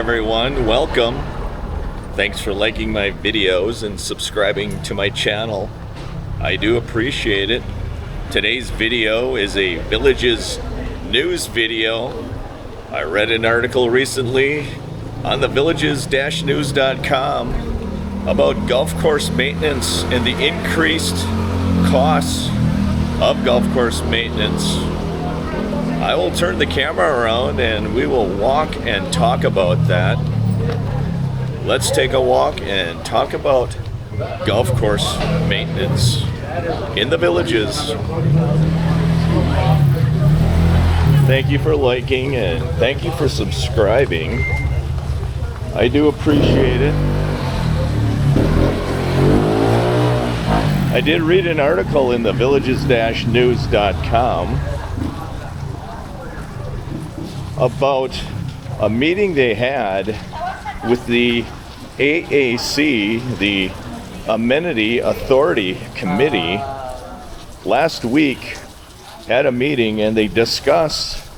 everyone. Welcome. Thanks for liking my videos and subscribing to my channel. I do appreciate it. Today's video is a Villages news video. I read an article recently on the villages-news.com about golf course maintenance and the increased costs of golf course maintenance. I will turn the camera around and we will walk and talk about that. Let's take a walk and talk about golf course maintenance in the Villages. Thank you for liking and thank you for subscribing. I do appreciate it. I did read an article in the villages-news.com about a meeting they had with the AAC, the Amenity Authority Committee, last week. Had a meeting and they discussed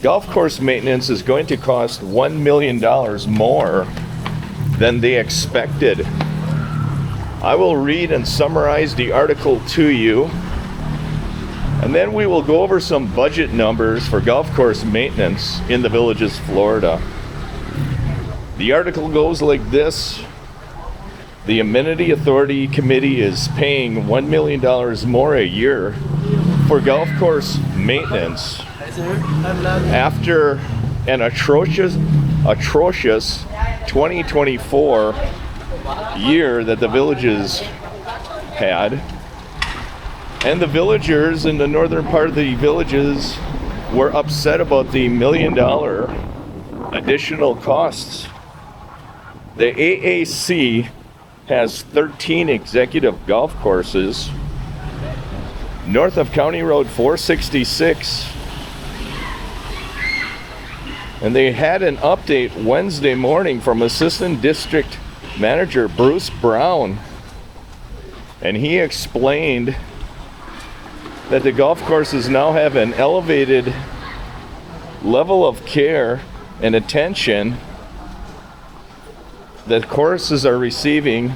golf course maintenance is going to cost $1 million more than they expected. I will read and summarize the article to you, and then we will go over some budget numbers for golf course maintenance in the Villages, Florida. The article goes like this. The Amenity Authority Committee is paying $1 million more a year for golf course maintenance after an atrocious 2024 year that the Villages had. And the villagers in the northern part of the Villages were upset about the $1 million additional costs. The AAC has 13 executive golf courses north of County Road 466. And they had an update Wednesday morning from Assistant District Manager Bruce Brown. And he explained that the golf courses now have an elevated level of care and attention that courses are receiving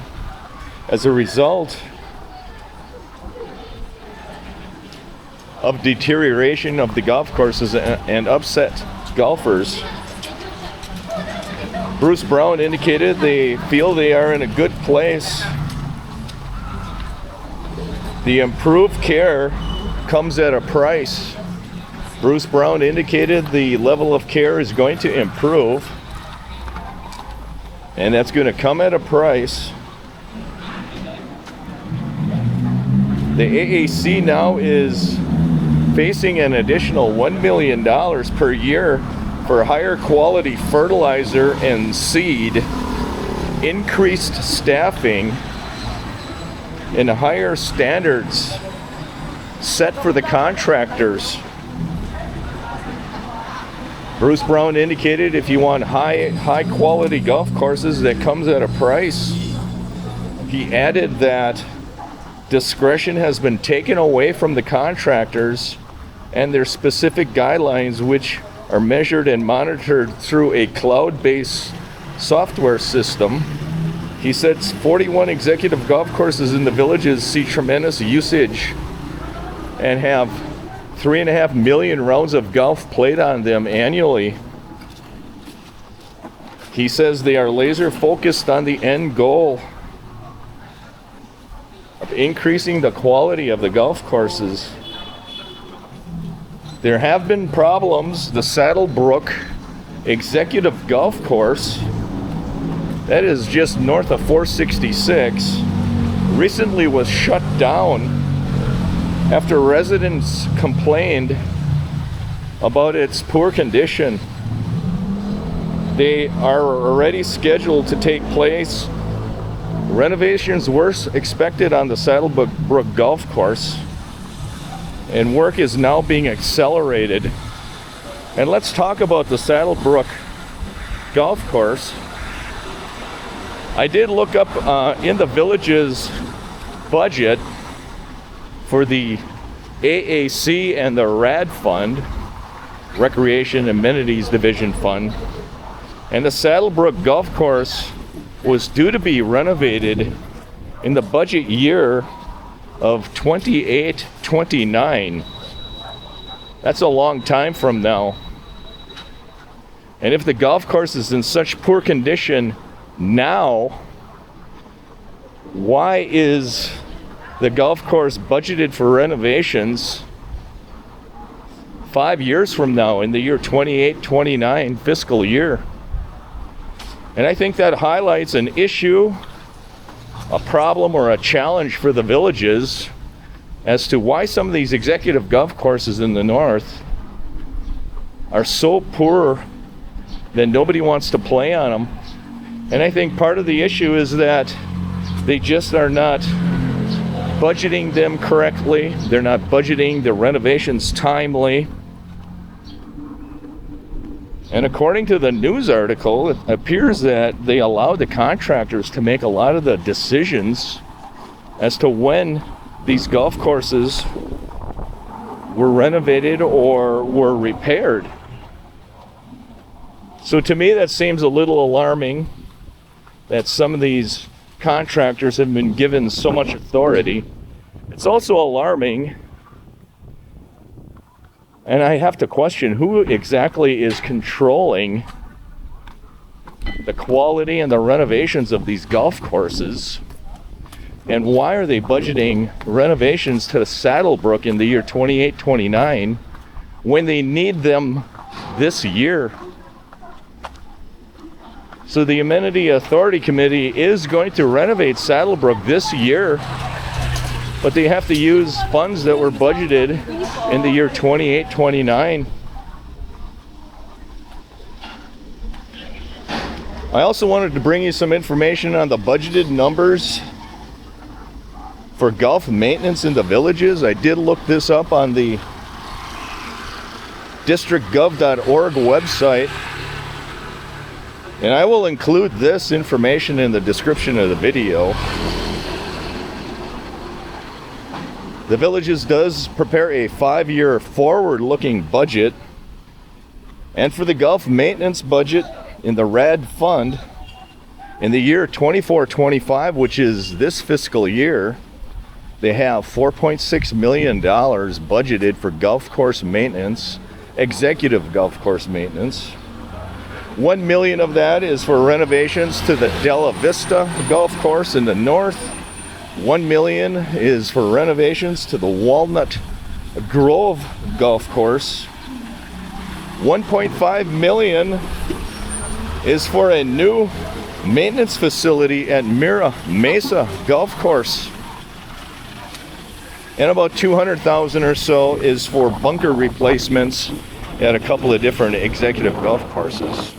as a result of deterioration of the golf courses and upset golfers. Bruce Brown indicated they feel they are in a good place. The improved care comes at a price. Bruce Brown indicated the level of care is going to improve, and that's going to come at a price. The AAC now is facing an additional $1 million per year for higher quality fertilizer and seed, increased staffing, and higher standards set for the contractors. Bruce Brown indicated if you want high quality golf courses, that comes at a price. He added that discretion has been taken away from the contractors and their specific guidelines, which are measured and monitored through a cloud-based software system. He said 41 executive golf courses in the Villages see tremendous usage and have 3.5 million rounds of golf played on them annually. He says they are laser focused on the end goal of increasing the quality of the golf courses. There have been problems. The Saddlebrook Executive Golf Course, that is just north of 466, recently was shut down after residents complained about its poor condition. They are already scheduled to take place. Renovations were expected on the Saddlebrook Golf Course, and work is now being accelerated. And let's talk about the Saddlebrook Golf Course. I did look up in the Villages budget for the AAC and the RAD Fund, Recreation Amenities Division Fund. And the Saddlebrook Golf Course was due to be renovated in the budget year of 28-29. That's a long time from now. And if the golf course is in such poor condition now, why is the golf course budgeted for renovations 5 years from now in the year 28-29 fiscal year? And I think that highlights an issue, a problem, or a challenge for the villages as to why some of these executive golf courses in the north are so poor that nobody wants to play on them. And I think part of the issue is that they just are not budgeting them correctly. They're not budgeting the renovations timely. And according to the news article, it appears that they allowed the contractors to make a lot of the decisions as to when these golf courses were renovated or were repaired. So to me, that seems a little alarming that some of these contractors have been given so much authority. It's also alarming, and I have to question who exactly is controlling the quality and the renovations of these golf courses, and why are they budgeting renovations to Saddlebrook in the year 28-29 when they need them this year? So the Amenity Authority Committee is going to renovate Saddlebrook this year, but they have to use funds that were budgeted in the year 28-29. I also wanted to bring you some information on the budgeted numbers for golf maintenance in the villages. I did look this up on the districtgov.org website, and I will include this information in the description of the video. The Villages does prepare a 5-year forward-looking budget, and for the golf maintenance budget in the RAD fund in the year 24-25, which is this fiscal year, they have $4.6 million budgeted for golf course maintenance, executive golf course maintenance. $1 million of that is for renovations to the Della Vista golf course in the north. $1 million is for renovations to the Walnut Grove golf course. $1.5 million is for a new maintenance facility at Mira Mesa golf course. And about $200,000 or so is for bunker replacements at a couple of different executive golf courses.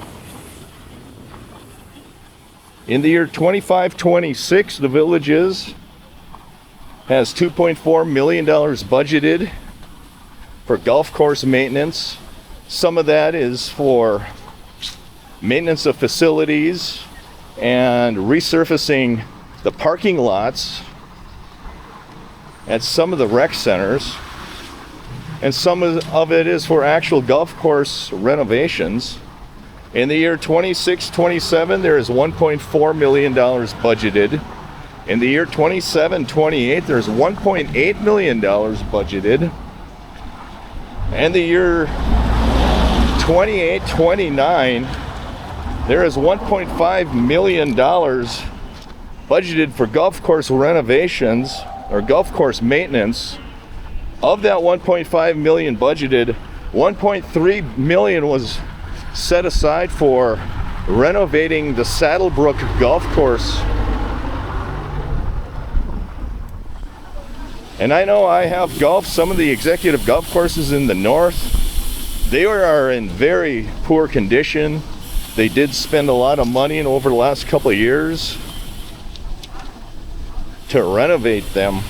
In the year 25-26, the Villages has $2.4 million budgeted for golf course maintenance. Some of that is for maintenance of facilities and resurfacing the parking lots at some of the rec centers. And some of it is for actual golf course renovations. In the year 26-27, there is $1.4 million budgeted. In the year 27-28, there's $1.8 million budgeted. And the year 28-29, there is $1.5 million budgeted for golf course renovations or golf course maintenance. Of that $1.5 million budgeted, $1.3 million was set aside for renovating the Saddlebrook golf course. And I know I have golfed some of the executive golf courses in the north. They are in very poor condition. They did spend a lot of money over the last couple of years to renovate them.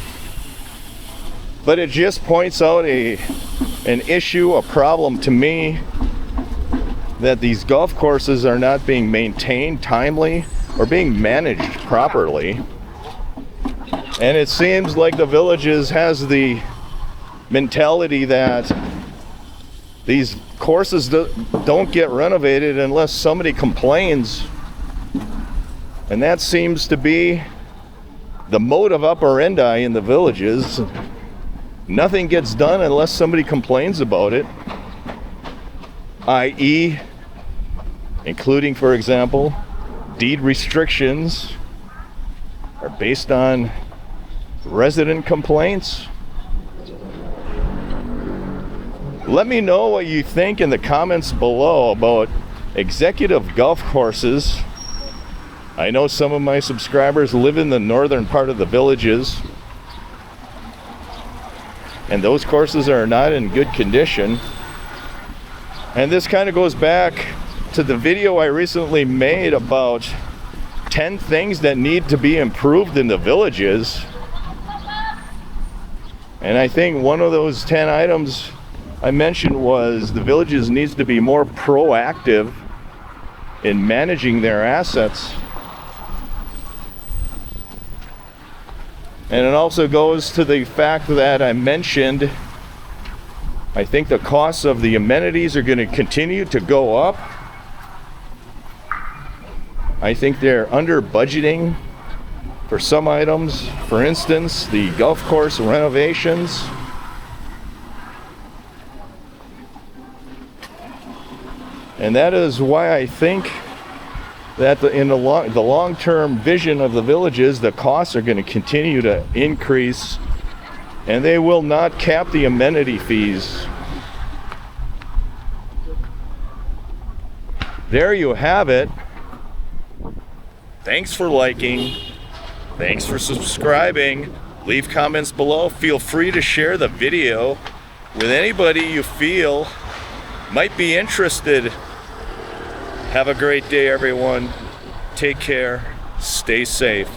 But it just points out an issue, a problem to me, that these golf courses are not being maintained timely or being managed properly. And it seems like the Villages has the mentality that These courses don't get renovated unless somebody complains. And that seems to be the modus operandi in the villages. Nothing gets done unless somebody complains about it. i.e., including, for example, deed restrictions are based on resident complaints. Let me know what you think in the comments below about executive golf courses. I know some of my subscribers live in the northern part of the villages, and those courses are not in good condition. And this kind of goes back to the video I recently made about 10 things that need to be improved in the villages. And I think one of those 10 items I mentioned was the villages needs to be more proactive in managing their assets. And it also goes to the fact that I mentioned, I think the costs of the amenities are going to continue to go up. I think they're under budgeting for some items. For instance, the golf course renovations. And that is why I think that in the long-term vision of the villages, the costs are going to continue to increase, and they will not cap the amenity fees. There you have it. Thanks for liking. Thanks for subscribing. Leave comments below. Feel free to share the video with anybody you feel might be interested. Have a great day, everyone. Take care. Stay safe.